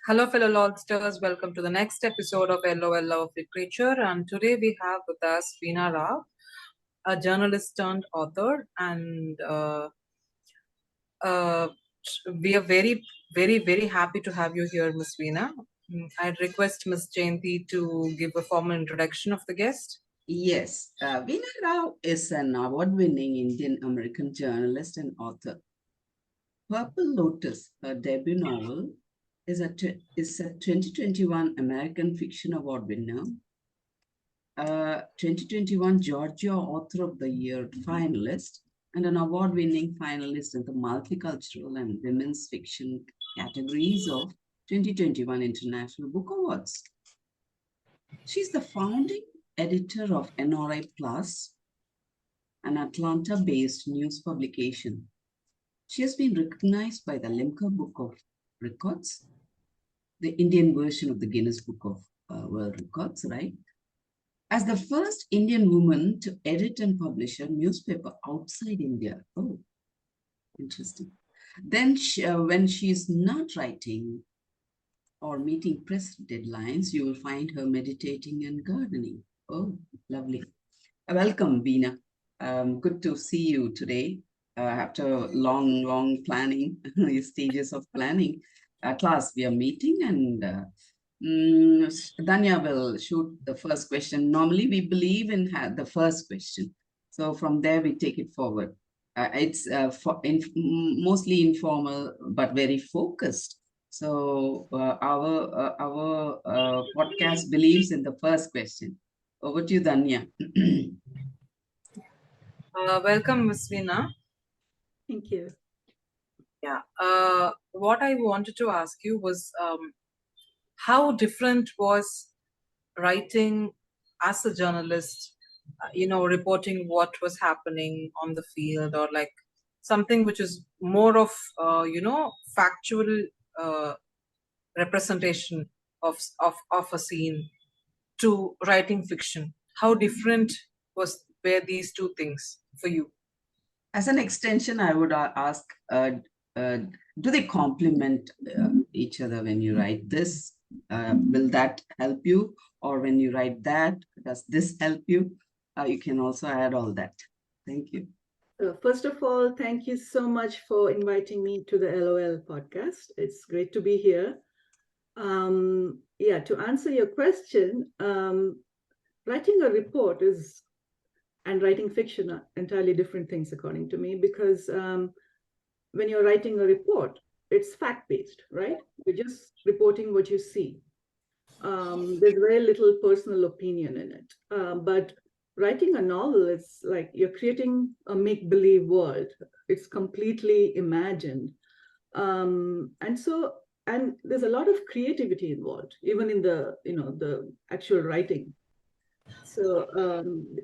Hello, fellow lodsters. Welcome to the next episode of LOL Love of Literature. And today we have with us Veena Rao, a journalist turned author. And uh, we are very happy to have you here, Miss Veena. I'd request Miss Jayanti to give a formal introduction of the guest. Yes, Veena Rao is an award-winning Indian-American journalist and author. Purple Lotus, her debut novel, is a 2021 American Fiction Award winner, 2021 Georgia Author of the Year finalist, and an award-winning finalist in the Multicultural and Women's Fiction categories of 2021 International Book Awards. She's the founding editor of NRI Plus, an Atlanta-based news publication. She has been recognized by the Limca Book of Records, the Indian version of the Guinness Book of World Records, right? As the first Indian woman to edit and publish a newspaper outside India. Oh, interesting. Then when she's not writing or meeting press deadlines, you will find her meditating and gardening. Oh, lovely. Welcome, Veena. Good to see you today. After long planning, stages of planning. At last, we are meeting, and Danya will shoot the first question. Normally, we believe in the first question. So from there, we take it forward. It's mostly informal, but very focused. So our podcast believes in the first question. Over to you, Danya. Welcome, Miss Veena. Thank you. Yeah. What I wanted to ask you was how different was writing as a journalist, reporting what was happening on the field, or like something which is more of, factual uh, representation of a scene, to writing fiction. How different were these two things for you? As an extension, I would ask, do they complement each other when you write this? Will that help you? Or when you write that, does this help you? You can also add all that. Thank you. First of all, thank you so much for inviting me to the LOL podcast. It's great to be here. To answer your question, writing a report and writing fiction are entirely different things, according to me, because when you're writing a report, it's fact-based, right? You're just reporting what you see. There's very little personal opinion in it. But writing a novel, it's like you're creating a make-believe world. It's completely imagined. And there's a lot of creativity involved, even in the actual writing. So,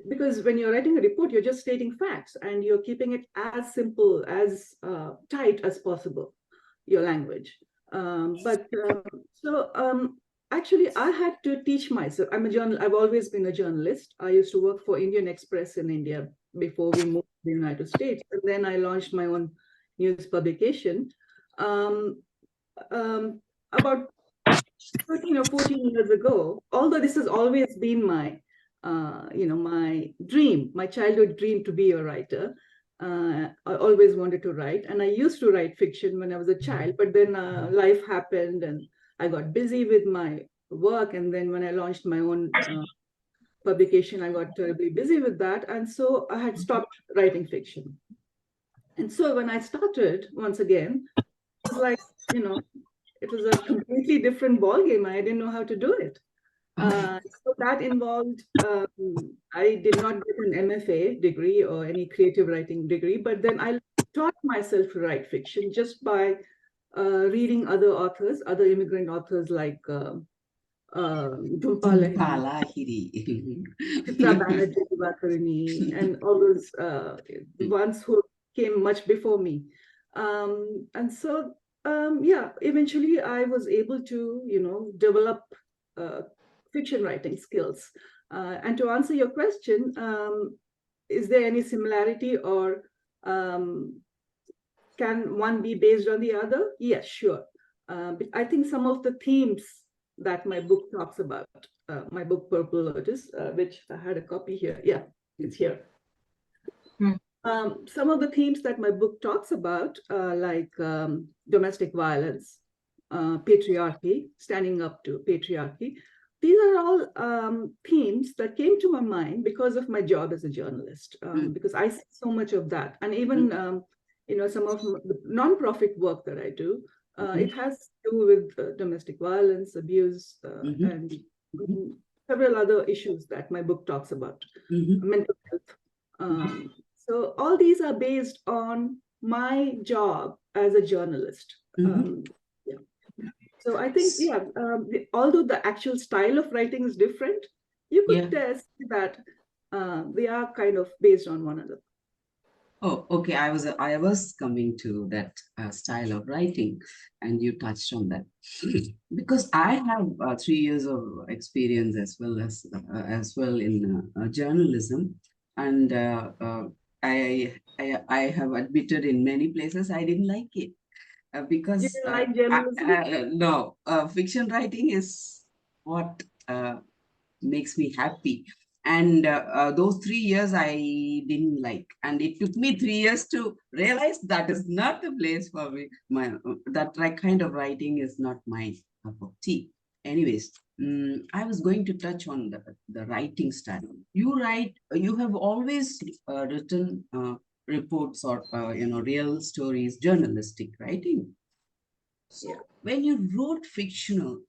because when you're writing a report, you're just stating facts and you're keeping it as simple, as tight as possible, your language. Actually, I had to teach myself. I've always been a journalist. I used to work for Indian Express in India before we moved to the United States. And then I launched my own news publication. About 13 or 14 years ago, although this has always been my dream, my childhood dream to be a writer. I always wanted to write, and I used to write fiction when I was a child, but then life happened and I got busy with my work. And then when I launched my own publication, I got terribly busy with that. And so I had stopped writing fiction. And so when I started once again, it was like, it was a completely different ballgame. I didn't know how to do it. So that involved, I did not get an MFA degree or any creative writing degree, but then I taught myself to write fiction just by reading other authors, other immigrant authors like Jhumpa Lahiri, Chitra Banerjee, Divakarini, and all those ones who came much before me. Eventually I was able to, develop fiction writing skills. And to answer your question, is there any similarity, or can one be based on the other? Yes, sure. I think some of the themes that my book talks about, my book Purple Lotus, which I had a copy here. Yeah, it's here. Some of the themes that my book talks about, like domestic violence, patriarchy, standing up to patriarchy. These are all themes that came to my mind because of my job as a journalist, because I see so much of that. And even, some of the nonprofit work that I do, it has to do with domestic violence, abuse, and several other issues that my book talks about, mental health. So all these are based on my job as a journalist. Yeah. So I think, although the actual style of writing is different, you could say that they are kind of based on one another. Oh, okay. I was coming to that style of writing, and you touched on that because I have 3 years of experience as well in journalism, and I have admitted in many places I didn't like it because You didn't like journalism? no, fiction writing is what makes me happy. And those 3 years I didn't like, and it took me 3 years to realize that is not the place for me. That kind of writing is not my cup of tea. Anyways, I was going to touch on the writing style. You have always written reports or real stories, journalistic writing. So when you wrote fictional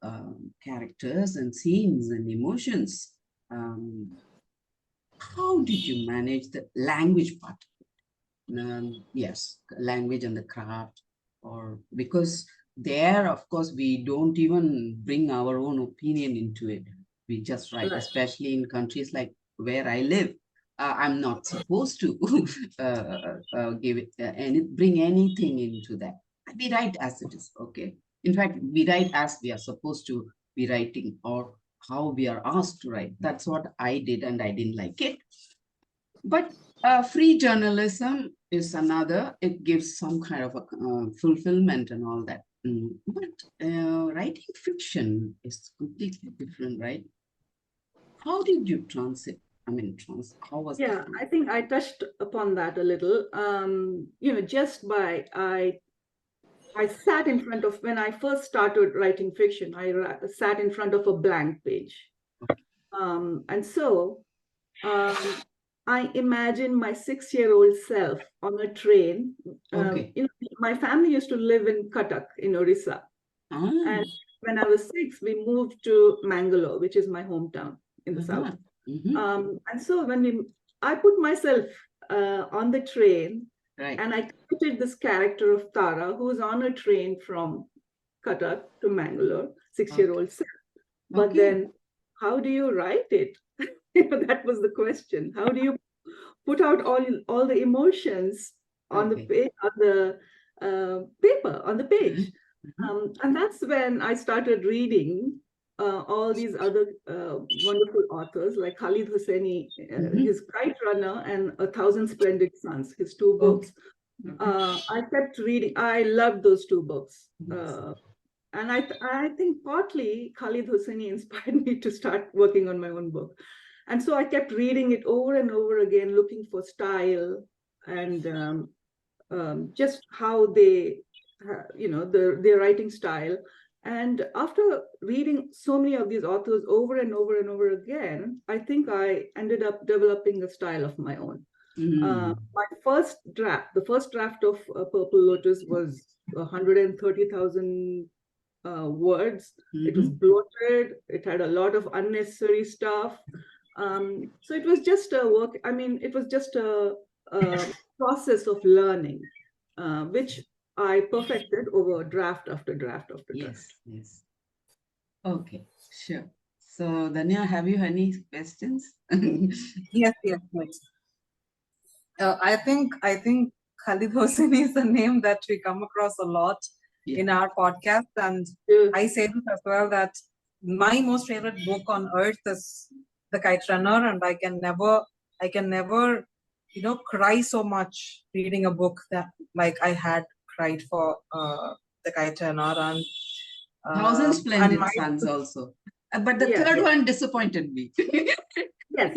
characters and scenes and emotions, how did you manage the language part? Yes, language and the craft, or because there, of course, we don't even bring our own opinion into it. We just write, Right. especially in countries like where I live. I'm not supposed to give it bring anything into that. We write as it is, okay? In fact, we write as we are supposed to be writing, or how we are asked to write. That's what I did, and I didn't like it. But free journalism is another. It gives some kind of a fulfillment and all that. But writing fiction is completely different, right? How did you transit? How was Yeah, that? I think I touched upon that a little. Just by I sat in front of, when I first started writing fiction, I sat in front of a blank page. And so I imagine my 6-year-old self on a train. Okay. My family used to live in Cuttack in Orissa. And when I was 6, we moved to Mangalore, which is my hometown in the south. And so I put myself on the train, Right. and I created this character of Tara, who's on a train from Cuttack to Mangalore, 6-year-old self. But then, how do you write it? That was the question. How do you put out all the emotions on the page, on the paper, on the page? And that's when I started reading all these other wonderful authors like Khalid Hosseini, his Kite Runner and A Thousand Splendid Suns, his 2 books. I kept reading. I loved those 2 books. And I think partly Khalid Hosseini inspired me to start working on my own book. And so I kept reading it over and over again, looking for style and just how they, their writing style. And after reading so many of these authors over and over and over again, I think I ended up developing a style of my own. My first draft, the first draft of Purple Lotus was 130,000 words. It was bloated. It had a lot of unnecessary stuff. So it was just a work. It was just a process of learning, which I perfected over draft after draft after draft. Yes. Okay, sure. So, Danya, have you any questions? Yes. I think Khalid Hosseini is a name that we come across a lot in our podcast, and I say this as well, that my most favorite book on earth is The Kite Runner, and I can never cry so much reading a book that like I had cried for The Kite Runner. And Thousand And Splendid my Suns also. But the Yeah, third yeah. one disappointed me. Yes, yeah,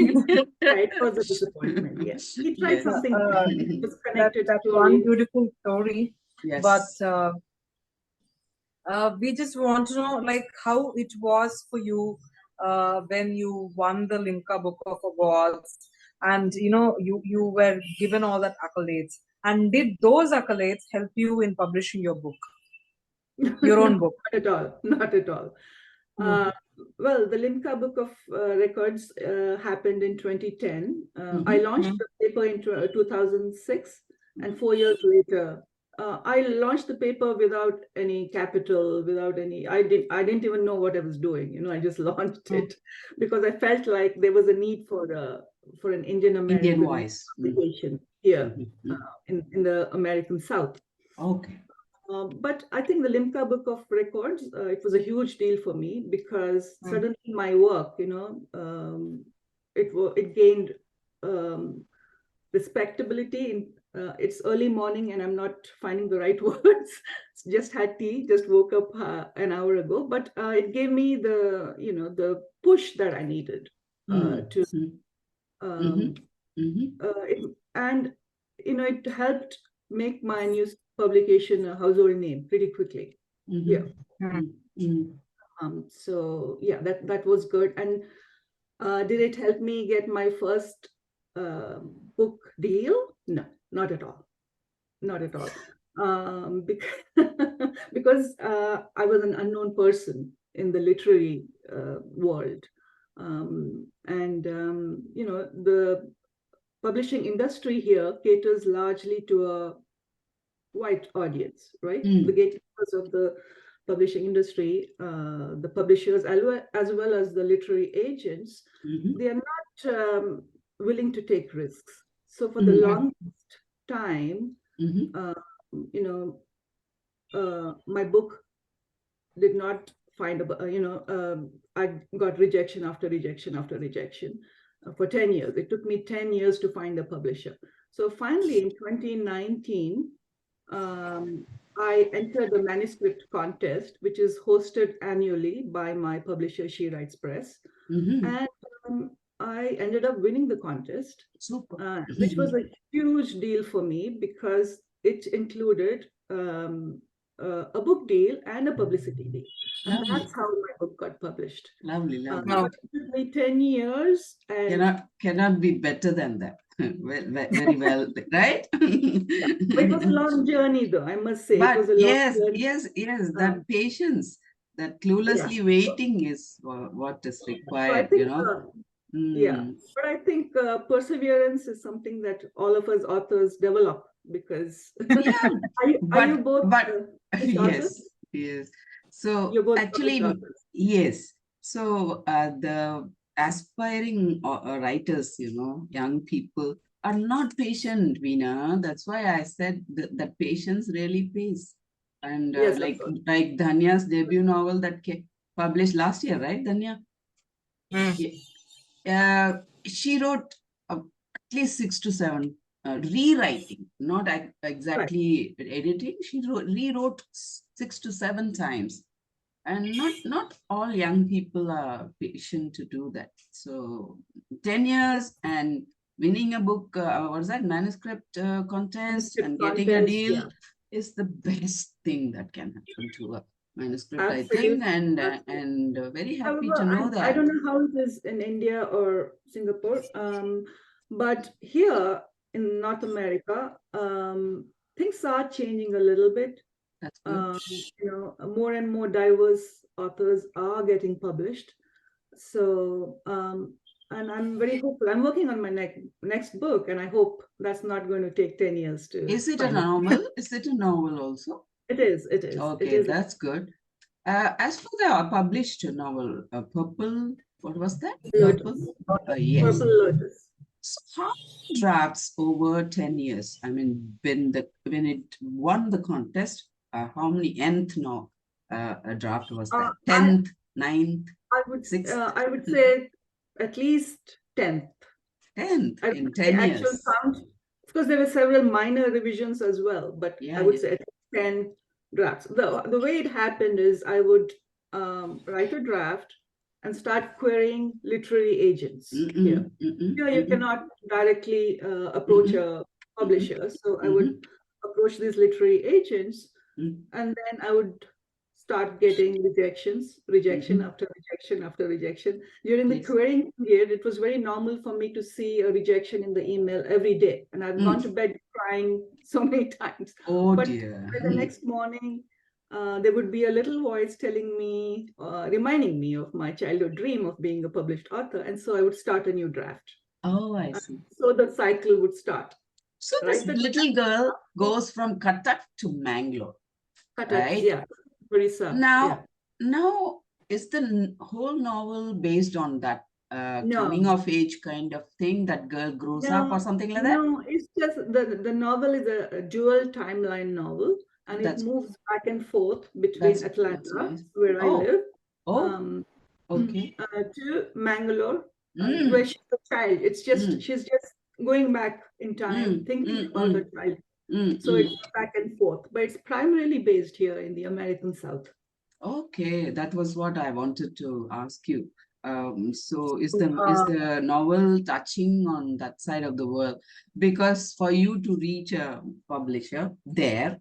it was a disappointment. Yes, he tried Yes. something different. It was connected that's one stories. beautiful story. Yes. But we just want to know, like, how it was for you when you won the Limca Book of Awards, and you were given all that accolades. And did those accolades help you in publishing your book, your own book? Not at all. Not at all. Mhm. Well, the Limca Book of Records happened in 2010. I launched Mhm. the paper in 2006, and 4 years later, I launched the paper without any capital, without any. I didn't even know what I was doing. I just launched Mm. it because I felt like there was a need for an Indian Indian American voice. publication here Mhm. in the American South. Okay. But I think the Limca Book of Records, it was a huge deal for me because Mm. suddenly my work, it gained respectability. It's early morning and I'm not finding the right words. Just had tea, just woke up an hour ago, but it gave me the push that I needed to. Um, and it helped make my news publication a household name pretty quickly. Yeah. So yeah, that was good. And did it help me get my first book deal? No, not at all. Not at all. Because I was an unknown person in the literary world. The publishing industry here caters largely to a white audience, right? The gatekeepers of the publishing industry, the publishers, as well as the literary agents, they are not willing to take risks. So for the longest time, my book did not find I got rejection after rejection after rejection for 10 years. It took me 10 years to find a publisher. So finally in 2019, I entered the manuscript contest, which is hosted annually by my publisher, She Writes Press. And I ended up winning the contest, which was a huge deal for me because it included a book deal and a publicity deal. And that's how my book got published. Lovely. But it took me 10 years. And Cannot be better than that. Well, very well, right? it was a long journey, though, I must say. But it was a long journey. yes, that patience, that cluelessly waiting is what is required, Yeah, but I think perseverance is something that all of us authors develop because Yeah, are you both yes, yes. So You're both actually, published authors. yes. So the aspiring writers, young people are not patient, Veena. That's why I said that patience really pays. And Yes, of like course. Dhanya's debut novel that published last year, right, Dhanya? She wrote at least 6 to 7 rewriting, not exactly editing. She rewrote 6 to 7 times, and not all young people are patient to do that. So 10 years and winning a book, what is that, manuscript contest, and getting a deal is the best thing that can happen to a manuscript, Absolutely. I think, and very happy to know that. I don't know how it is in India or Singapore, but here in North America, things are changing a little bit. That's good. More and more diverse authors are getting published. So, and I'm very hopeful. I'm working on my next book, and I hope that's not going to take 10 years to. Is it a novel? Is it a novel also? It is. It is. Okay, that's good. As for the published novel, Purple, what was that? Purple. Yes. Purple Lotus. So how many drafts over 10 years? I mean, when it won the contest, how many nth draft was that? 10th, 9th, I would say at least 10th. 10th in 10 years. Actual count, because there were several minor revisions as well, but I would say at least 10 drafts. The way it happened is I would write a draft and start querying literary agents here. Here you cannot directly approach a publisher. So I would approach these literary agents, and then I would start getting rejection after rejection after rejection. During the Yes. querying period, it was very normal for me to see a rejection in the email every day. And I've gone to bed crying so many times. Oh But dear. by the next morning, there would be a little voice telling me, reminding me of my childhood dream of being a published author. And so I would start a new draft. Oh, I see. So the cycle would start. So Right, this the little girl goes from Cuttack to Mangalore, right? Yeah, Orissa. Now, now is the whole novel based on that No. coming of age kind of thing? That girl grows up or something like that? No, it's just the novel is a dual timeline novel, and That's- it moves back and forth between that's Atlanta, nice. where I Oh. live, Oh, okay. to Mangalore, Mm. where she's a child. It's just Mm. she's just going back in time, thinking about her child. So it's back and forth, but it's primarily based here in the American South. Okay, that was what I wanted to ask you. So is the novel touching on that side of the world? Because for you to reach a publisher there,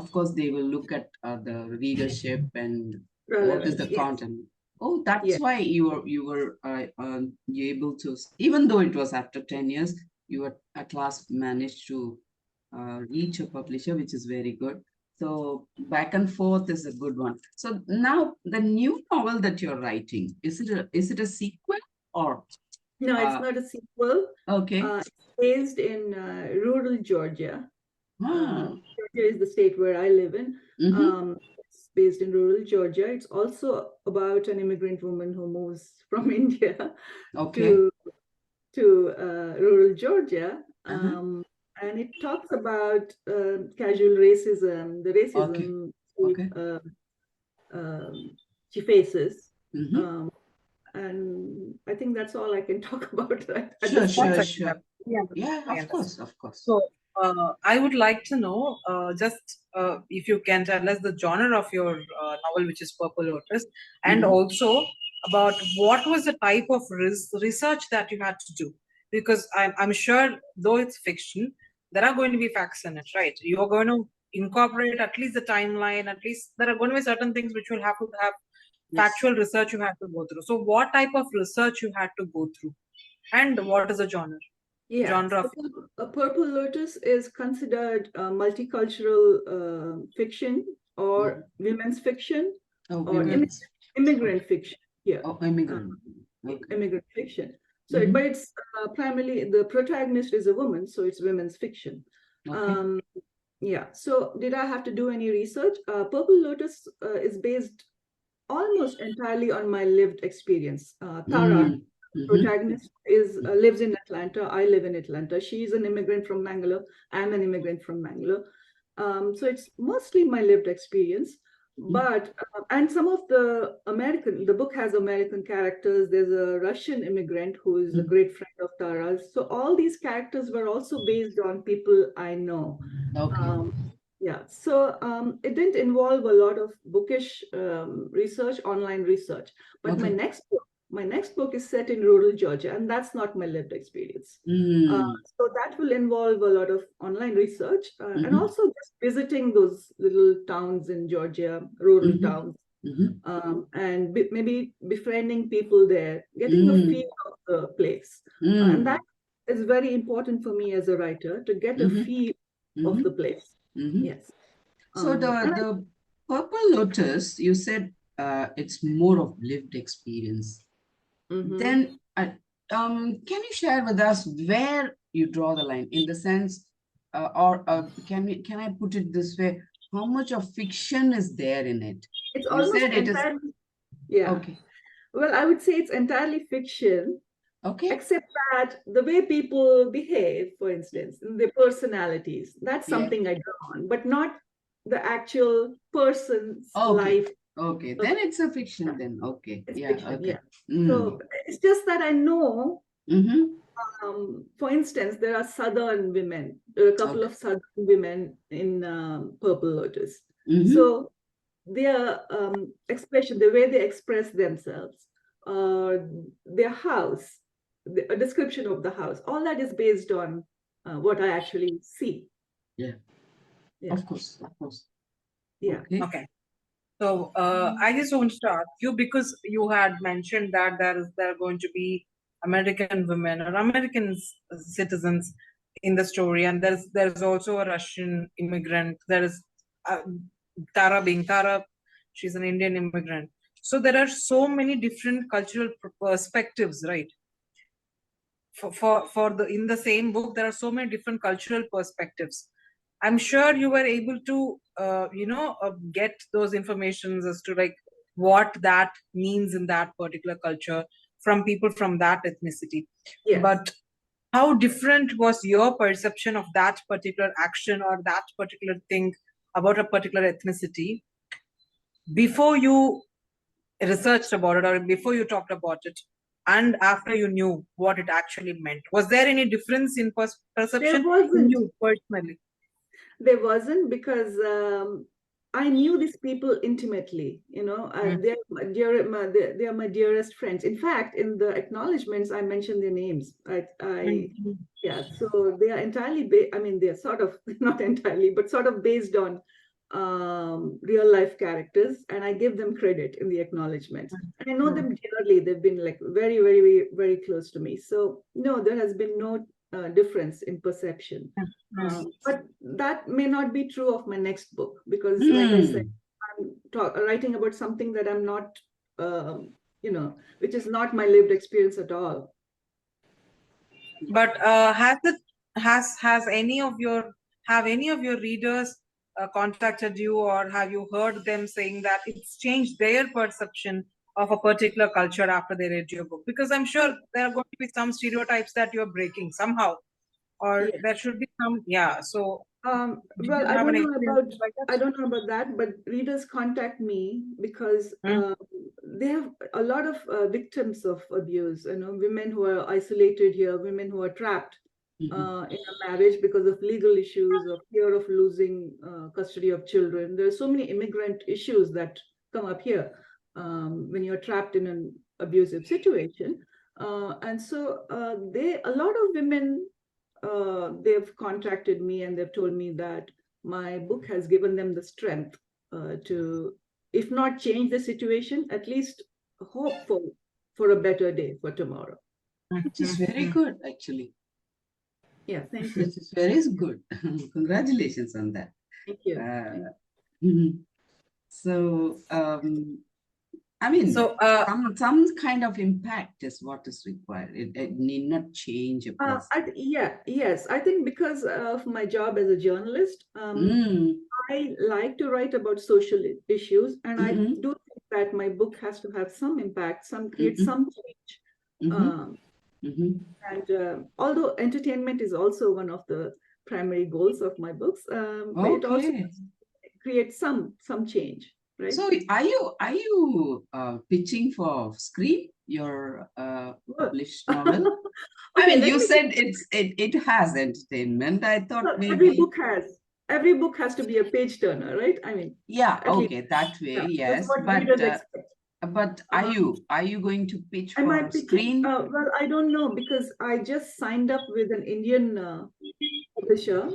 of course they will look at the readership and what is the Relevance, yes. content. Oh, that's Yes. why you were able to, even though it was after 10 years, you were at last managed to reach a publisher, which is very good. So back and forth is a good one. So now the new novel that you're writing, is it a sequel or? No, it's not a sequel. Okay. It's based in rural Georgia. Ah. Georgia is the state where I live in. It's based in rural Georgia. It's also about an immigrant woman who moves from India Okay. to rural Georgia. And it talks about casual racism, the racism she faces. And I think that's all I can talk about. Sure. Yeah, Yeah, of course. So I would like to know if you can tell us the genre of your novel, which is Purple Lotus, and also about what was the type of research that you had to do, because I'm sure, though it's fiction, there are going to be facts in it, right? You are going to incorporate at least the timeline, at least there are going to be certain things which will have to have factual research you have to go through. So what type of research you had to go through, and what is the genre? Genre. Purple Lotus is considered multicultural fiction or women's fiction or immigrant fiction. Yeah. Oh, immigrant. Immigrant fiction. So, but it's primarily the protagonist is a woman, so it's women's fiction. Yeah. So, did I have to do any research? Purple Lotus is based almost entirely on my lived experience. Tara, protagonist, lives in Atlanta. I live in Atlanta. She's an immigrant from Mangalore. I'm an immigrant from Mangalore. So it's mostly my lived experience. But and some of the book has American characters. There's a Russian immigrant who is a great friend of Tara's. So all these characters were also based on people I know. Yeah, so it didn't involve a lot of bookish research, online research. But my next book is set in rural Georgia, and that's not my lived experience. So that will involve a lot of online research and also just visiting those little towns in Georgia, rural towns, and maybe befriending people there, getting a feel of the place. And that is very important for me as a writer, to get a feel of the place. Yes. So the Purple Lotus, you said it's more of lived experience. Then can you share with us where you draw the line, in the sense, or can I put it this way? How much of fiction is there in it? It's almost entirely, yeah. Okay. Well, I would say it's entirely fiction. Okay. Except that the way people behave, for instance, their personalities, that's something I draw on, but not the actual person's life. Okay, then it's a fiction then. Okay. It's yeah. fiction, Okay. Yeah. So it's just that I know, for instance, there are Southern women, there are a couple of Southern women in Purple Lotus. Mhm. So their expression, the way they express themselves, their house, a description of the house, all that is based on what I actually see. Yeah. Yeah. Of course. Yeah. Okay. Okay. So I just want to ask you, because you had mentioned that there are going to be American women or American citizens in the story, and there's also a Russian immigrant. There is uh, Tara. She's an Indian immigrant. So there are so many different cultural perspectives, right? For the in the same book, there are so many different cultural perspectives. I'm sure you were able to get those informations as to like what that means in that particular culture from people from that ethnicity. Yes. But how different was your perception of that particular action or that particular thing about a particular ethnicity before you researched about it or before you talked about it and after you knew what it actually meant? Was there any difference in perception There in wasn't. you personally? There wasn't, because I knew these people intimately. They are my dearest friends. In fact, in the acknowledgements, I mentioned their names. Yeah. So they are entirely. I mean, they're sort of not entirely, but sort of based on real life characters, and I give them credit in the acknowledgements. And I know them dearly. They've been like very, very, very close to me. So no, there has been no difference in perception. But that may not be true of my next book, because like I said, I'm writing about something that I'm not, which is not my lived experience at all. But has any of your readers contacted you, or have you heard them saying that it's changed their perception of a particular culture after they read your book? Because I'm sure there are going to be some stereotypes that you're breaking somehow, or Yes. there should be some. Yeah. So did Well, you I have don't an know experience about like that? that, but readers contact me because they have a lot of victims of abuse. Women who are isolated here, women who are trapped in a marriage because of legal issues, or fear of losing custody of children. There are so many immigrant issues that come up here when you're trapped in an abusive situation, and so a lot of women. They've contacted me and they've told me that my book has given them the strength to, if not change the situation, at least hope for a better day for tomorrow. Which is very good, actually. Yeah, thank you. Which is very good. Congratulations on that. Thank you. So, I mean, So some kind of impact is what is required. It need not change a person. Yes, I think because of my job as a journalist, I like to write about social issues, and I do think that my book has to have some impact, create some change. And although entertainment is also one of the primary goals of my books, but it also creates some change, right? So are you pitching for Screen, your published novel? Okay, I mean, you said it has entertainment. I thought maybe every book has to be a page turner, right? I mean, yeah, okay, that way, yes. That's what readers expect. But are you going to pitch for Screen? Well, I don't know, because I just signed up with an Indian publisher,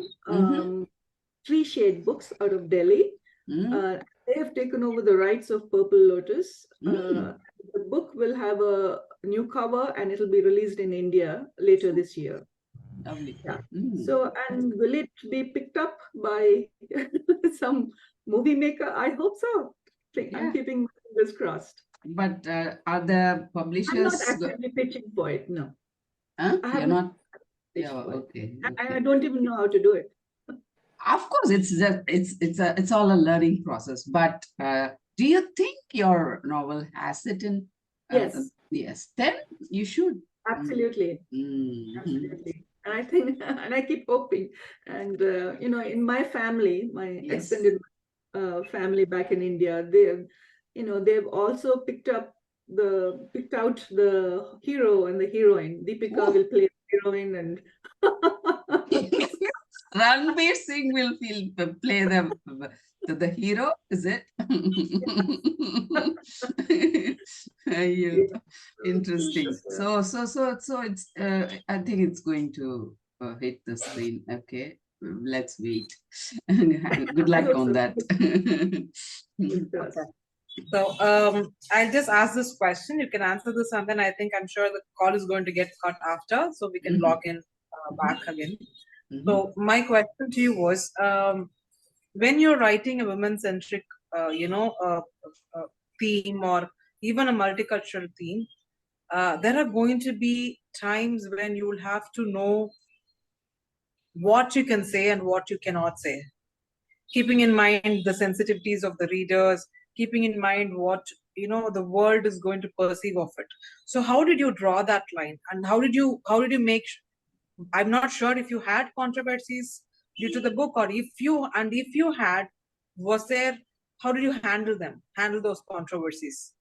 Three Shade Books out of Delhi. They have taken over the rights of Purple Lotus. The book will have a new cover and it'll be released in India later this year. Lovely. Yeah. So, and will it be picked up by some movie maker? I hope so. I'm keeping my fingers crossed. But are the publishers? I'm not actively pitching for it. No. You're not. Yeah. Okay. I don't even know how to do it. Of course, it's all a learning process. But do you think your novel has it in? Yes. Yes. Then you should. Absolutely. Absolutely. And I think, and I keep hoping. And in my family, my extended family back in India, they've also picked out the hero and the heroine. Deepika will play the heroine, and Ranveer Singh will play the The hero, is it? Yeah, interesting. So it's I think it's going to hit the screen. Okay, let's wait. Good I luck hope on so. that. It does. Okay. So I'll just ask this question. You can answer this, and then I think I'm sure the call is going to get cut after, so we can Mhm. log in back again. Mhm. So my question to you was, when you're writing a women-centric, theme or even a multicultural theme, there are going to be times when you will have to know what you can say and what you cannot say, keeping in mind the sensitivities of the readers, keeping in mind what the world is going to perceive of it. So how did you draw that line, and how did you make I'm not sure if you had controversies due to the book, or if you had, was there, how did you handle those controversies?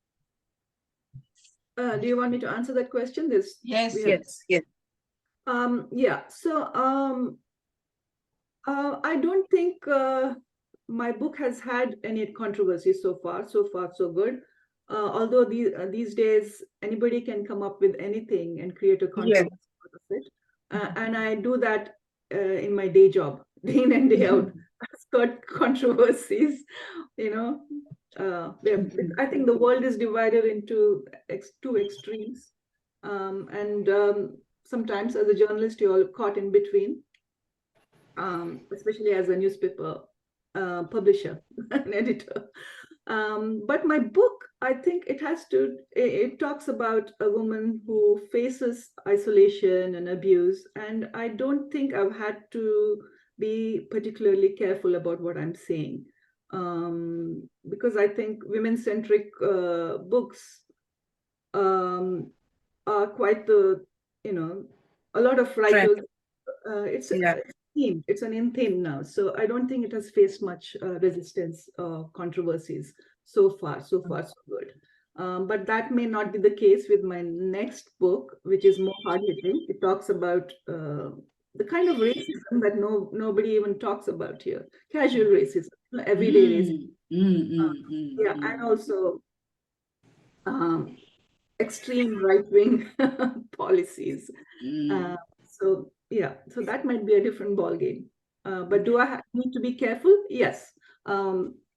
Do you want me to answer that question? Yes, we have, Yes. yeah. So I don't think my book has had any controversy so far. So far, so good. Although these days anybody can come up with anything and create a Yes. controversy out of it, and I do that in my day job, day in and day out. I've got controversies, you know. I think the world is divided into two extremes, and sometimes as a journalist you're caught in between, especially as a newspaper publisher, an editor. But my book, I think it talks about a woman who faces isolation and abuse. And I don't think I've had to be particularly careful about what I'm saying. Because I think women-centric books are quite a lot of writers, it's Yeah. theme. It's an in theme now. So I don't think it has faced much resistance or controversies so far. So far, so good. But that may not be the case with my next book, which is more hard-hitting. It talks about the kind of racism that nobody even talks about here. Casual racism, everyday racism. Yeah, and also extreme right-wing policies. So yeah, so that might be a different ball game. But do I need to be careful? Yes.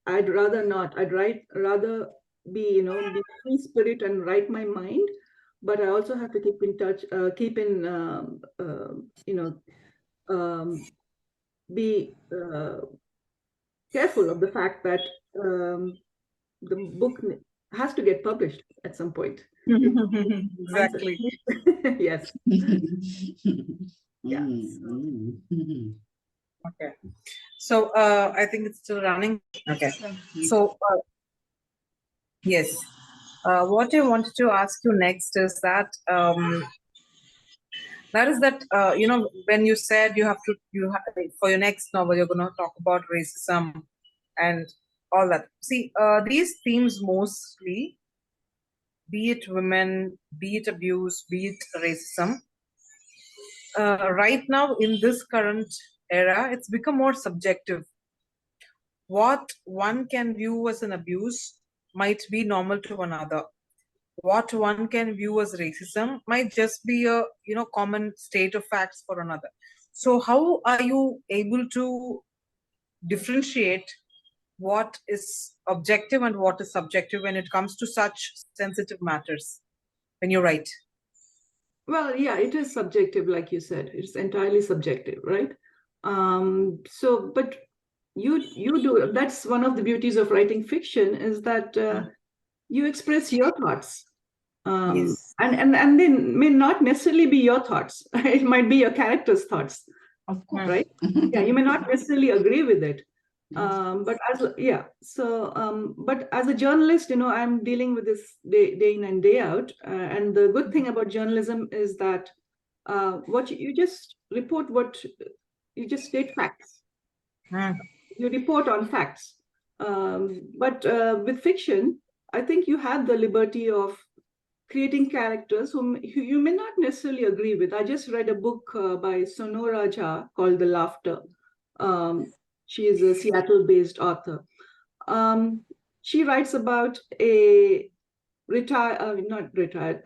I'd rather not. Rather be be free spirit and write my mind. But I also have to keep in touch, be careful of the fact that the book has to get published at some point. Exactly. Yes. Yeah. Okay. So I think it's still running. Okay. So yes. What I wanted to ask you next is that when you said for your next novel you're going to talk about racism and all that. See, these themes mostly, be it women, be it abuse, be it racism, right now in this current era, it's become more subjective. What one can view as an abuse might be normal to another. What one can view as racism might just be a common state of facts for another. So how are you able to differentiate what is objective and what is subjective when it comes to such sensitive matters when you write? Well, yeah, it is subjective, like you said. It's entirely subjective, right? But you do. That's one of the beauties of writing fiction, is that you express your thoughts, Yes. and they may not necessarily be your thoughts. It might be your character's thoughts, Of course. right? Yeah, you may not necessarily agree with it. But as a journalist, I'm dealing with this day in and day out. And the good thing about journalism is that what you just report, you just state facts. You report on facts. But with fiction, I think you have the liberty of creating characters who you may not necessarily agree with. I just read a book by Sonora Jha called The Laughter. She is a Seattle-based author. She writes about a not retired,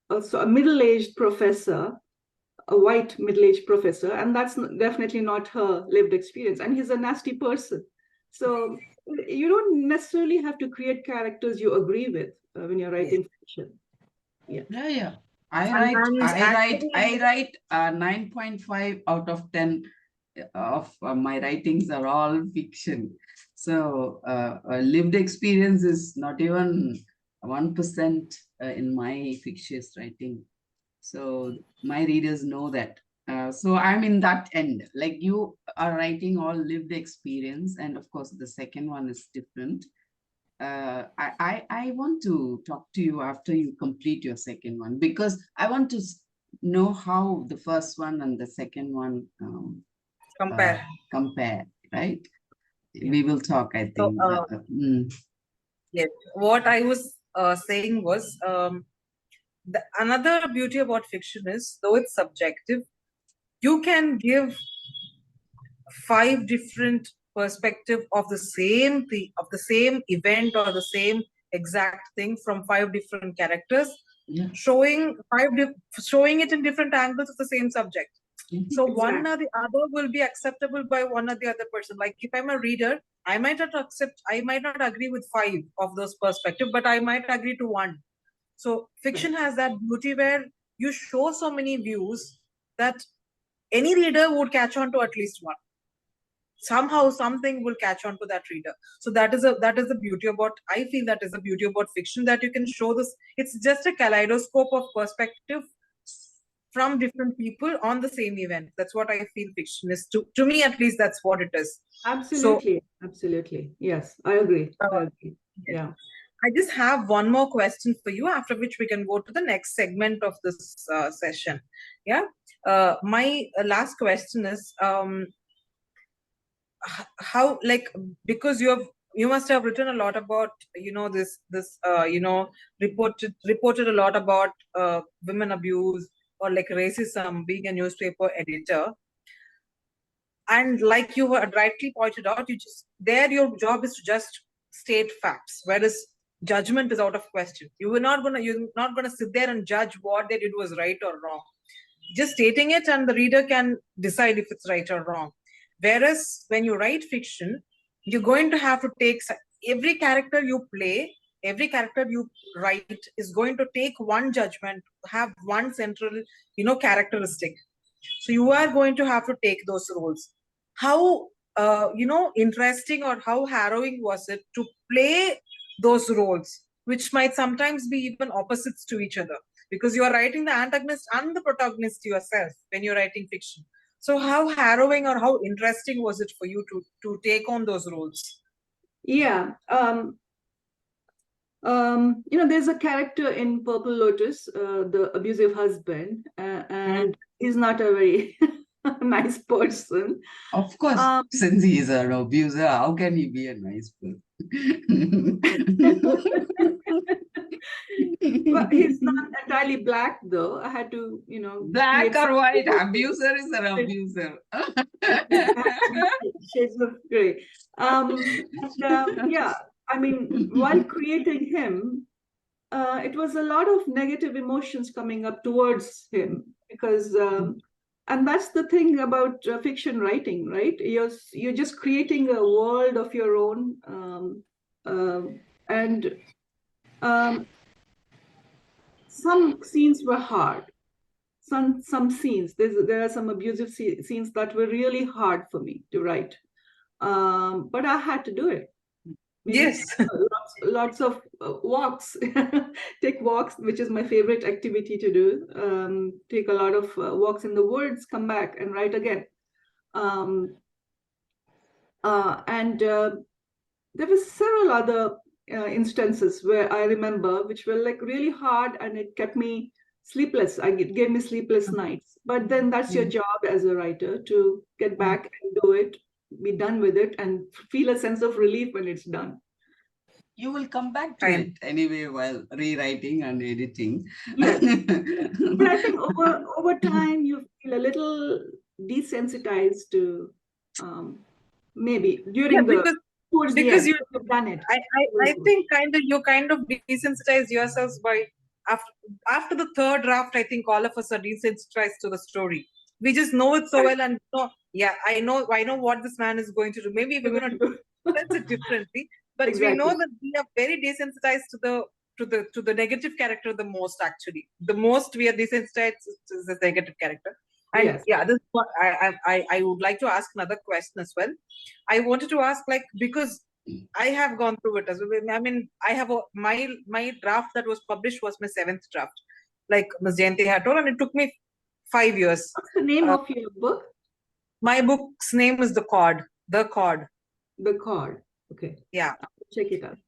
also a middle-aged professor, a white middle-aged professor, and that's definitely not her lived experience. And he's a nasty person. So you don't necessarily have to create characters you agree with when you're writing fiction. Yeah. Yeah. I Sometimes write actually, 9.5 out of 10 of my writings are all fiction. So lived experience is not even 1% in my fictitious writing. So my readers know that. So I'm in that end. Like you are writing all lived experience, and of course the second one is different. I want to talk to you after you complete your second one, because I want to know how the first one and the second one compare. compare, right? Yeah. We will talk, I So, think. yes, what I was saying was another beauty about fiction is, though it's subjective, you can give 5 different perspective of the same thing, of the same event or the same exact thing from 5 different characters, Yeah. showing showing it in different angles of the same subject. So one or the other will be acceptable by one or the other person. Like if I'm a reader, I might not agree with 5 of those perspectives, but I might agree to 1. So fiction has that beauty where you show so many views that any reader would catch on to at least 1. Somehow something will catch on to that reader. So that is the beauty about, I feel that is the beauty about fiction, that you can show this. It's just a kaleidoscope of perspective from different people on the same event. That's what I feel fiction is. To me, at least, that's what it is. Absolutely. Absolutely. Yes, I agree. I Uh, agree. Yeah. I just have one more question for you, after which we can go to the next segment of this session. Yeah. My last question is, how, like, because you must have written a lot about this reported a lot about women abuse or like racism, being a newspaper editor, and like you were rightly pointed out, your job is to just state facts, whereas judgment is out of question. You're not gonna sit there and judge what they did was right or wrong. Just stating it and the reader can decide if it's right or wrong. Whereas when you write fiction, you're going to have to take every character you play, every character you write is going to take one judgment, have one central, characteristic. So you are going to have to take those roles. How interesting or how harrowing was it to play those roles, which might sometimes be even opposites to each other, because you are writing the antagonist and the protagonist yourself when you're writing fiction. So how harrowing or how interesting was it for you to take on those roles? Yeah. There's a character in Purple Lotus, the abusive husband, and he's not a very nice person. Of course, since he is an abuser, how can he be a nice person? Well, he's not entirely black, though. I had to, Black create or white, abuser is an abuser. shades of gray. Yeah, I mean, while creating him, it was a lot of negative emotions coming up towards him, because and that's the thing about fiction writing, right? You're just creating a world of your own, and some scenes were hard. Some scenes, there are some abusive scenes that were really hard for me to write, but I had to do it. Yes. Lots of walks, take walks, which is my favorite activity to do. Take a lot of walks in the woods, come back and write again. And there were several other instances where I remember, which were like really hard, and it kept me sleepless. It gave me sleepless nights. But then that's your job as a writer, to get back and do it, be done with it, and feel a sense of relief when it's done. You will come back to it anyway while rewriting and editing. Yes. But I think over time you feel a little desensitized to maybe during towards the because end. you You've done it. I think you kind of desensitize yourselves by after the third draft. I think all of us are desensitized to the story. We just know it so well, and yeah, I know what this man is going to do. Maybe we're going to sense it differently, but we know Exactly. that we are very desensitized to the negative character the most. Actually, the most we are desensitized to the negative character. And Yes. yeah, this is what I would like to ask another question as well. I wanted to ask, like, because I have gone through it as well. I mean, I have my draft that was published was my 7th draft, like Ms. Jayanti had told, and it took me 5 years. What's the name of your book? My book's name is The Cord. The Cord. The Cord. Okay. Yeah. I'll check it out.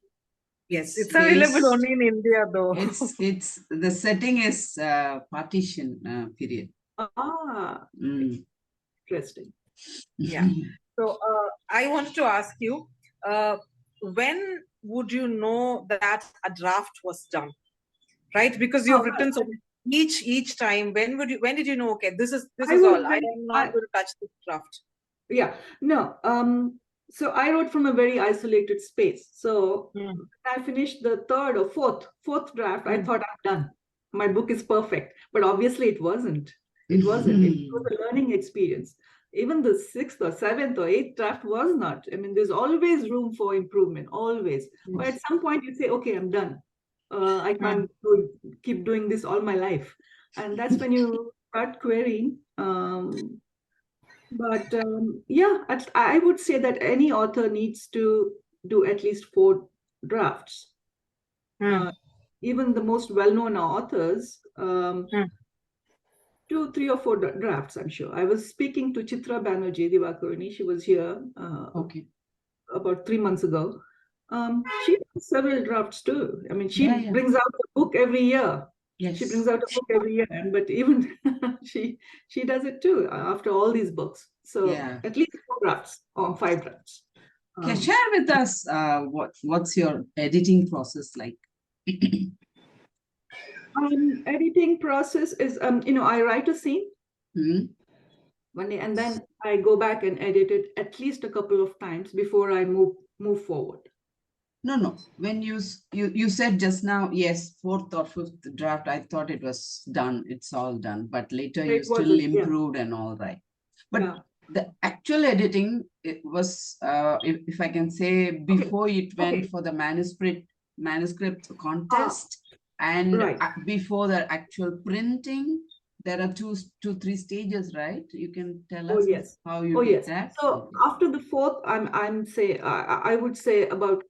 Yes, it's Space. available only in India, though. It's the setting is partition period. Ah, Mm. interesting. Yeah. So I wanted to ask you, when would you know that a draft was done, right? Because you've written so each time. When did you know? Okay, this is all. I am not going to touch this draft. Yeah. No. So I wrote from a very isolated space. So when I finished the third or fourth draft, I thought I'm done. My book is perfect, but obviously it wasn't. It wasn't. It was a learning experience. Even the 6th or 7th or 8th draft was not. I mean, there's always room for improvement, always. But at some point you say, okay, I'm done. I can't keep doing this all my life. And that's when you start querying. But yeah, I would say that any author needs to do at least 4 drafts. Even the most well-known authors, 2, 3 or 4 drafts, I'm sure. I was speaking to Chitra Banerjee Divakaruni. She was here Okay. about 3 months ago. She does several drafts too. I mean, she Yeah. brings out a book every year. Yes. She brings out a book every year, but even she does it too after all these books. So at least 4 drafts or 5 drafts. Okay, share with us what's your editing process like? Editing process is I write a scene one day, and then I go back and edit it at least a couple of times before I move forward. No. When you said just now, yes, 4th or 5th draft, I thought it was done. It's all done. But later you still improved and all right. But the actual editing, it was, if I can say, before it went for the manuscript contest and before the actual printing, there are 2-3 stages, right? You can tell us how you did that. So after the 4th, I would say about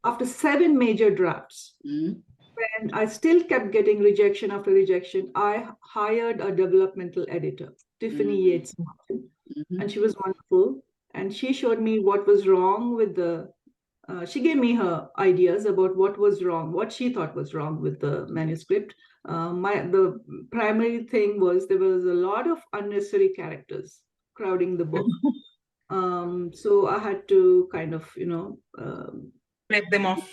after 7 major drafts, when I still kept getting rejection after rejection, I hired a developmental editor, Tiffany Yates Martin, and she was wonderful. And she showed me what was wrong with she gave me her ideas about what was wrong, what she thought was wrong with the manuscript. The primary thing was there was a lot of unnecessary characters crowding the book. So I had to kind of, Flip them off.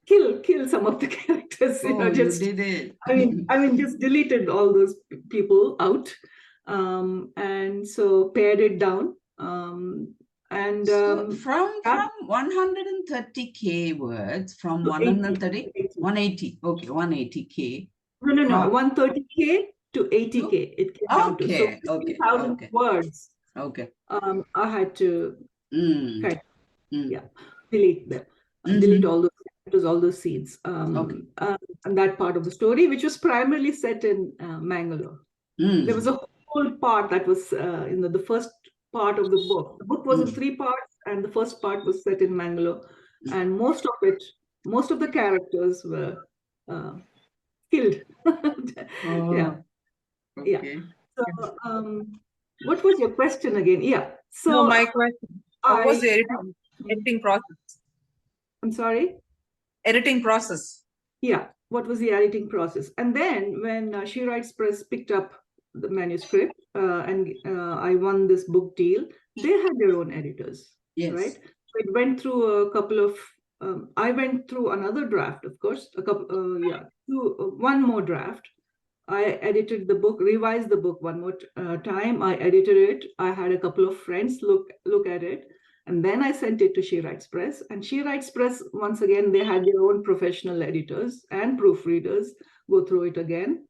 Kill some of the characters. You did it. I mean, just deleted all those people out, and so pared it down. So from 130K words, from 180. Okay, 180K. No, 130K to 80K. It came down to 50,000 words. Okay. I had to delete them, delete all those characters, all those scenes, and that part of the story, which was primarily set in Mangalore. There was a whole part that was in the first part of the book. The book was in 3 parts, and the first part was set in Mangalore, and most of the characters were killed. So, what was your question again? So my question. What was the editing process? I'm sorry? Editing process. What was the editing process? And then when She Writes Press picked up the manuscript and I won this book deal, they had their own editors, right? So it went through a couple of, I went through another draft, of course, one more draft. I edited the book, revised the book one more time. I edited it. I had a couple of friends look at it. And then I sent it to She Writes Press. And She Writes Press, once again, they had their own professional editors and proofreaders go through it again.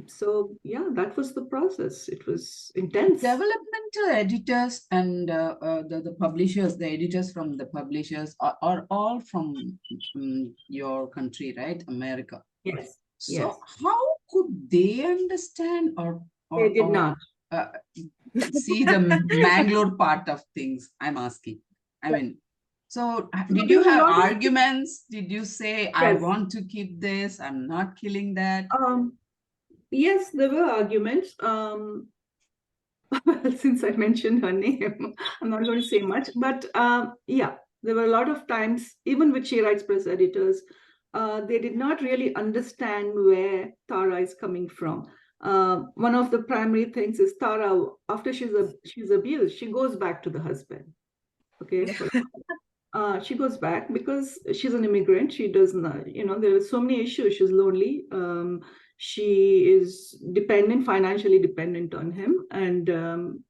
So yeah, that was the process. It was intense. Developmental editors and the publishers, the editors from the publishers are all from your country, right? America. Yes. So Yes. how could they understand or They did not. see the Mangalore part of things? I'm asking. I mean, so did there you were a have lot of- arguments? Did you say, I Yes. want to keep this, I'm not killing that? Yes, there were arguments. Since I mentioned her name, I'm not going to say much, but yeah, there were a lot of times, even with She Writes Press editors, they did not really understand where Tara is coming from. One of the primary things is Tara, after she's abused, she goes back to the husband. Okay. She goes back because she's an immigrant. She does not, there are so many issues. She's lonely. She is financially dependent on him, and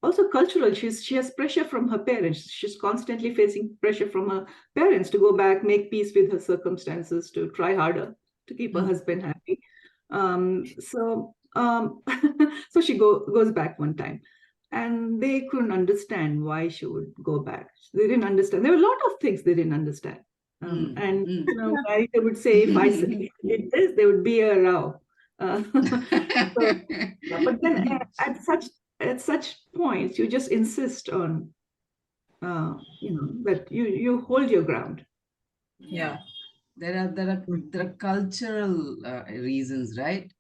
also cultural. She has pressure from her parents. She's constantly facing pressure from her parents to go back, make peace with her circumstances, to try harder to keep her husband happy. So she goes back one time. And they couldn't understand why she would go back. They didn't understand. There were a lot of things they didn't understand. They would say, if I did this, there would be a row. But then at such points, you just insist on, that you hold your ground. Yeah. There are cultural reasons, right?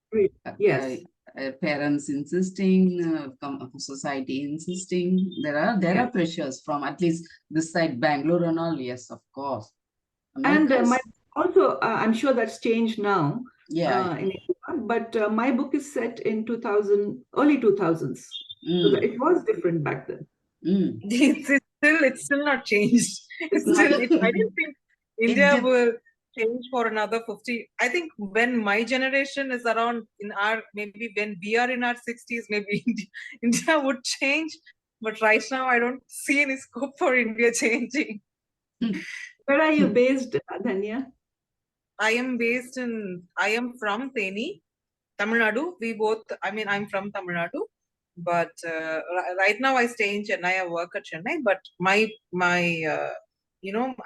Yes. Parents insisting, society insisting. There are pressures from at least this side, Bangalore and all. Yes, of course. And I'm sure that's changed now. Yeah. In India, but my book is set in early 2000s. So it was different back then. It's still not changed. I didn't think India will change for another 50. I think when my generation is around maybe when we are in our 60s, maybe India would change. But right now, I don't see any scope for India changing. Where are you based, Dhanya? I am from Theni, Tamil Nadu. I'm from Tamil Nadu, but right now I stay in Chennai. I work at Chennai, but my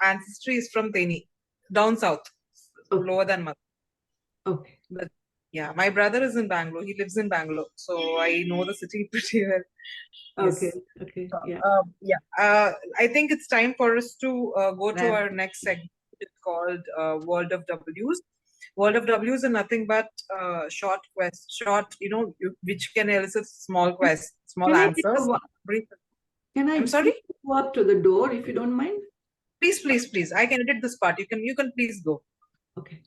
ancestry is from Theni, down south, lower than Mother. Okay. But yeah, my brother is in Bangalore. He lives in Bangalore, so I know the city pretty well. Okay. Okay. Yeah. I think it's time for us to go to our next segment. It's called World of W's. World of W's are nothing but short, which can elicit small answers. I'm sorry? Go up to the door if you don't mind. Please. I can edit this part. You can please go. Okay.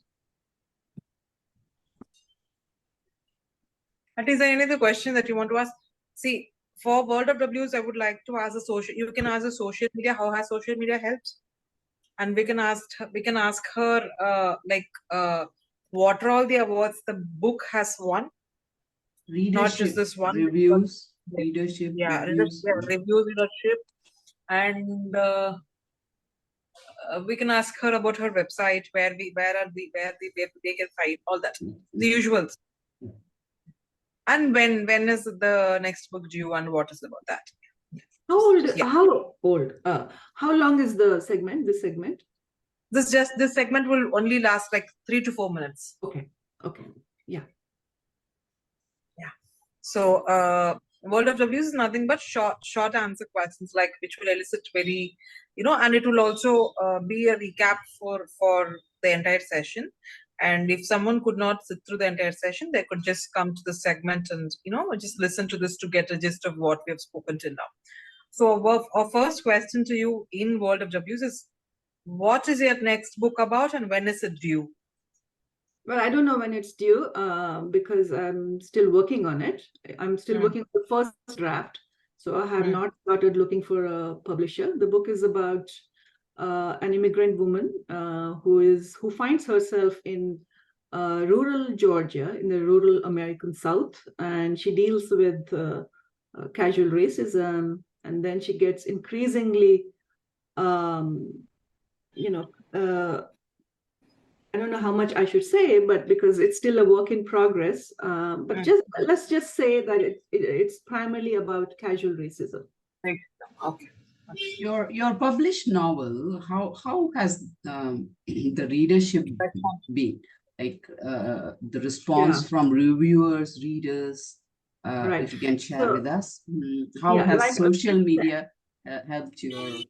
Is there any other question that you want to ask? See, for World of W's, I would like to ask you can ask the social media, how has social media helped? And we can ask her, what are all the awards the book has won? Readership, not just this one. Reviews, leadership, reviews, leadership. And we can ask her about her website, where they can find all that, the usuals. And when is the next book due, and what is about that? How old? How long is the segment? This segment? This segment will only last like 3 to 4 minutes. Okay. Yeah. So World of W's is nothing but short answer questions, like which will elicit very, and it will also be a recap for the entire session. And if someone could not sit through the entire session, they could just come to the segment and just listen to this to get a gist of what we have spoken till now. So our first question to you in World of W's is, what is your next book about, and when is it due? Well, I don't know when it's due because I'm still working on it. I'm still working on the first draft. So I have not started looking for a publisher. The book is about an immigrant woman who finds herself in rural Georgia, in the rural American South, and she deals with casual racism. And then she gets increasingly you know, I don't know how much I should say, but because it's still a work in progress. But let's just say that it's primarily about casual racism. Okay. Your published novel, how has the readership been? Like the response from reviewers, readers, Right. if you can share So, with us. How yeah, has like social media helped your?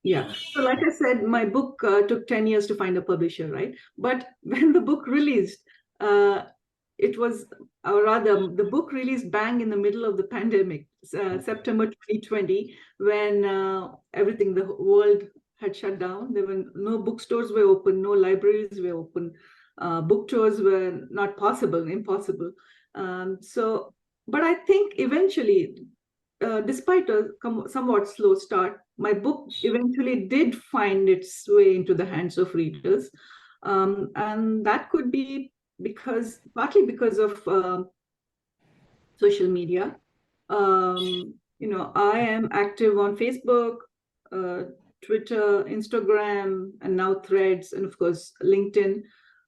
Yeah. So like I said, my book took 10 years to find a publisher, right? But when the book released, it was, or rather, the book released bang in the middle of the pandemic, September 2020, when everything, the world had shut down. There were no bookstores were open, no libraries were open, book tours were not possible, impossible. So, but I think eventually, despite a somewhat slow start, my book eventually did find its way into the hands of readers. And that could be partly because of social media. I am active on Facebook, Twitter, Instagram, and now Threads, and of course, LinkedIn.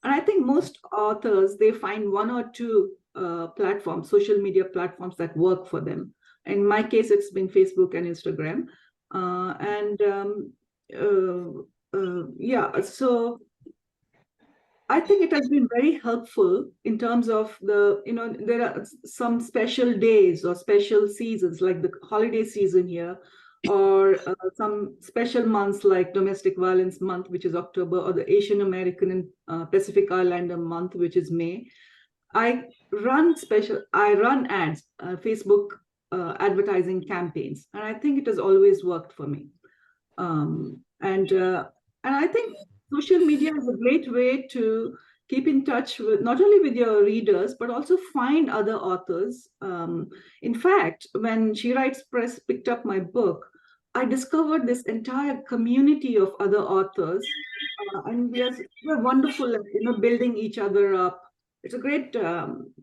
And I think most authors, they find one or two platforms, social media platforms that work for them. In my case, it's been Facebook and Instagram. So I think it has been very helpful in terms of there are some special days or special seasons, like the holiday season here, or some special months like Domestic Violence Month, which is October, or the Asian American and Pacific Islander Month, which is May. I run ads, Facebook advertising campaigns, and I think it has always worked for me. And I think social media is a great way to keep in touch with not only with your readers, but also find other authors. In fact, when She Writes Press picked up my book, I discovered this entire community of other authors, and we're wonderful at building each other up. It's a great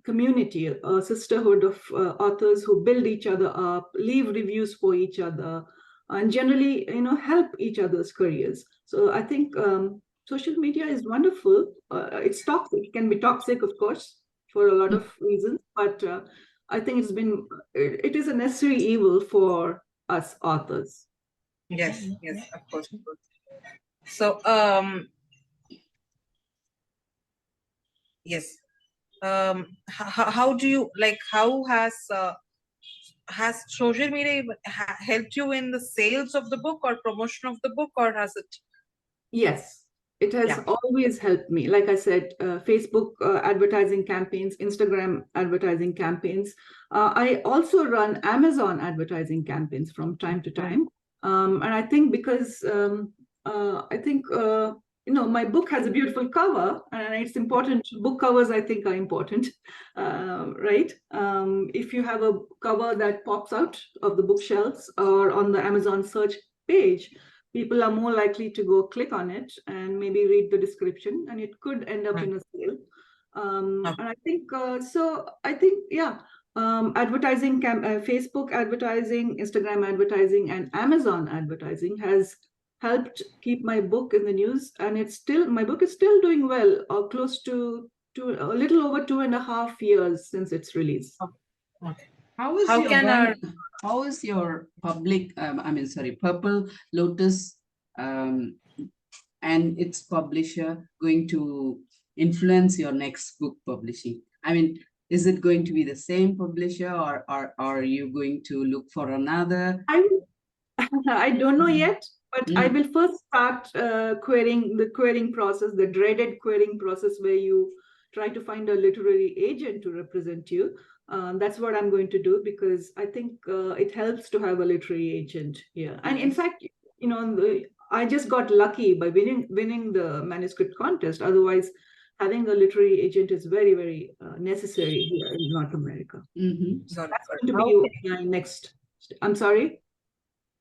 community, a sisterhood of authors who build each other up, leave reviews for each other, and generally, help each other's careers. So I think social media is wonderful. It's toxic. It can be toxic, of course, for a lot of reasons. But I think it is a necessary evil for us authors. Yes, of course. So, yes. How do you how has social media helped you in the sales of the book or promotion of the book, or has it? Yes, it has always helped me. Like I said, Facebook advertising campaigns, Instagram advertising campaigns. I also run Amazon advertising campaigns from time to time. And I think because my book has a beautiful cover, and it's important. Book covers, I think, are important, right? If you have a cover that pops out of the bookshelves or on the Amazon search page, people are more likely to go click on it and maybe read the description, and it could end up in a sale. And I think advertising, Facebook advertising, Instagram advertising, and Amazon advertising has helped keep my book in the news, and my book is still doing well, or close to a little over 2.5 years since its release. Okay. How is your Purple Lotus and its publisher going to influence your next book publishing? I mean, is it going to be the same publisher, or are you going to look for another? I don't know yet, but I will first start querying process, the dreaded querying process, where you try to find a literary agent to represent you. That's what I'm going to do, because I think it helps to have a literary agent here. And in fact, I just got lucky by winning the manuscript contest. Otherwise, having a literary agent is very, very necessary here in North America. So that's going to be my next. I'm sorry.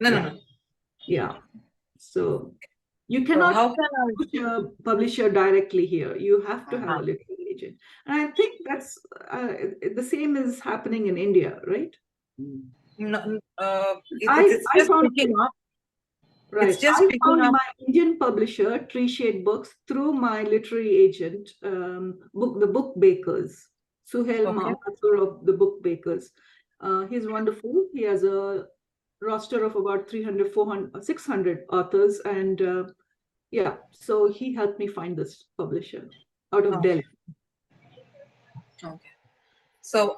No. Yeah. So you cannot publisher directly here. You have to have a literary agent. And I think that's the same is happening in India, right? No, I found Right. just I picking found up. my Indian publisher, Tree Shade Books, through my literary agent, the Book Bakers, Suhail Okay. Mahathur of the Book Bakers. He's wonderful. He has a roster of about 300, 400, 600 authors. And yeah, so he helped me find this publisher out of Okay. Delhi. Okay. So,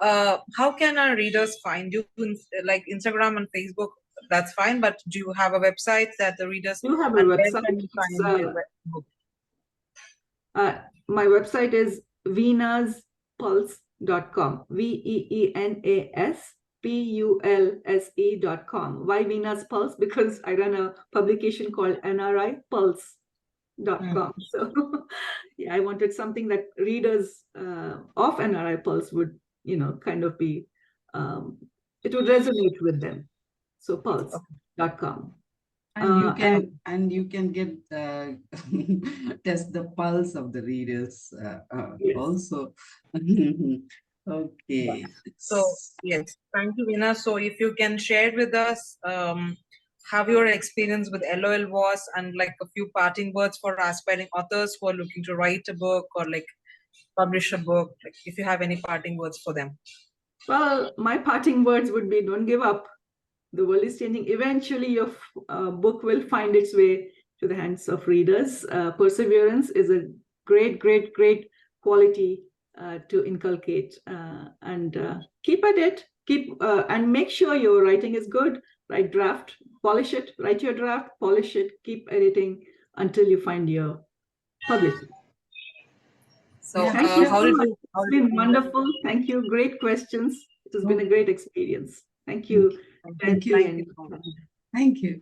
how can our readers find you? Like Instagram and Facebook, that's fine. But do you have a website that the readers, You have a and where website. can you It's, find your book? my website is veenaspulse.com. VEENASPULSE.com. Why Venus Pulse? Because I run a publication called NRI Pulse.com. So yeah, I wanted something that readers of NRI Pulse would, kind of be, it would resonate with them. So pulse.com. And you can get test the pulse of the readers Yes. also. Okay. So yes, thank you, Veena. So if you can share with us how your experience with LOL was, and like a few parting words for aspiring authors who are looking to write a book or like publish a book, like if you have any parting words for them. Well, my parting words would be, don't give up. The world is changing. Eventually, your book will find its way to the hands of readers. Perseverance is a great, great, great quality to inculcate, and keep at it. And make sure your writing is good. Write draft, polish it, write your draft, polish it, keep editing until you find your publisher. So Yeah, Thank you how so did much. you? How It's did been you wonderful. Thank you. Great questions. It has been a great experience. Thank you. Thank you. Leslie and- so much. Thank you.